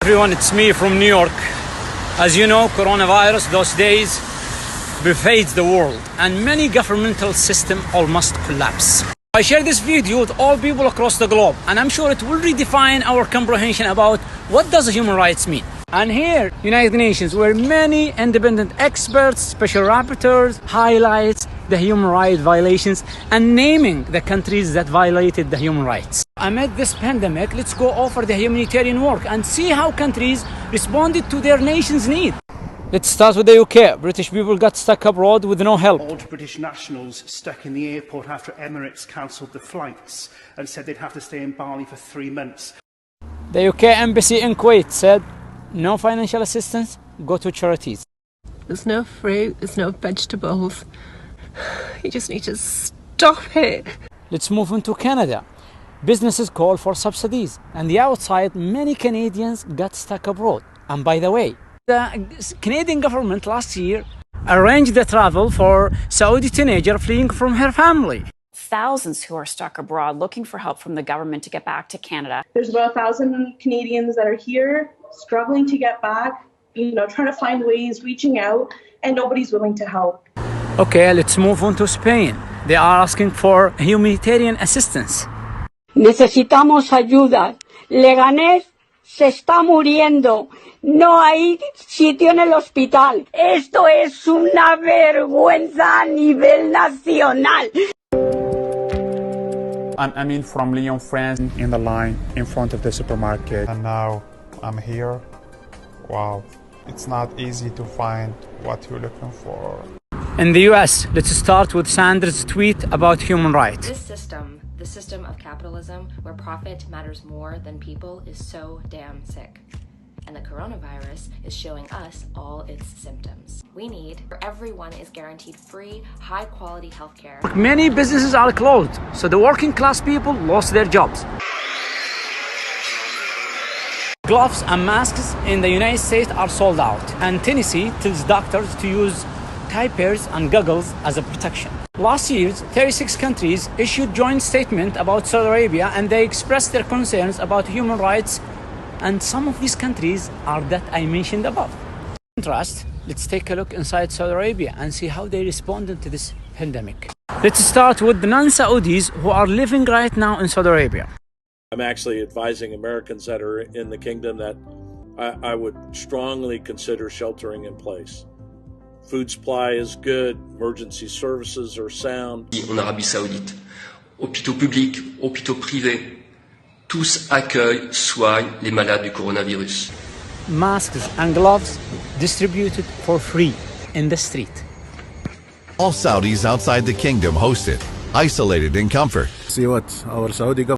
Everyone, it's me from New York. As you know, coronavirus those days pervades the world and many governmental systems almost collapse. I share this video with all people across the globe, and I'm sure it will redefine our comprehension about what does human rights mean. And here, United Nations, where many independent experts, special rapporteurs highlight the human rights violations and naming the countries that violated the human rights. Amid this pandemic, let's go over the humanitarian work and see how countries responded to their nation's need. Let's start with the UK. British people got stuck abroad with no help. Old British nationals stuck in the airport after Emirates cancelled the flights and said they'd have to stay in Bali for 3 months. The UK embassy in Kuwait said, no financial assistance, go to charities. There's no fruit, there's no vegetables. You just need to stop it. Let's move into Canada. Businesses call for subsidies, and the outside, many Canadians got stuck abroad. And by the way, the Canadian government last year arranged the travel for Saudi teenager fleeing from her family. Thousands who are stuck abroad looking for help from the government to get back to Canada. There's about 1,000 Canadians that are here struggling to get back, trying to find ways, reaching out, and nobody's willing to help. Okay, let's move on to Spain. They are asking for humanitarian assistance. Necesitamos ayuda. Leganés se está muriendo. No hay sitio en el hospital. Esto es una vergüenza a nivel nacional. I'm in from Lyon, France, in the line in front of the supermarket. And now I'm here. Wow, it's not easy to find what you're looking for. In the US, let's start with Sandra's tweet about human rights. This system, the system of capitalism where profit matters more than people, is so damn sick. And the coronavirus is showing us all its symptoms. We need where everyone is guaranteed free, high-quality healthcare. Many businesses are closed, so the working class people lost their jobs. Gloves and masks in the United States are sold out, and Tennessee tells doctors to use diapers and goggles as a protection. Last year, 36 countries issued joint statement about Saudi Arabia, and they expressed their concerns about human rights, and some of these countries are that I mentioned above. In contrast, let's take a look inside Saudi Arabia and see how they responded to this pandemic. Let's start with the non-Saudis who are living right now in Saudi Arabia. I'm actually advising Americans that are in the kingdom that I would strongly consider sheltering in place. Food supply is good, emergency services are sound. En Arabie Saoudite, hôpitaux publics, hôpitaux privés, tous accueillent, soignent les malades du coronavirus. Masks and gloves distributed for free in the street. All Saudis outside the kingdom hosted, isolated in comfort. See what our Saudi government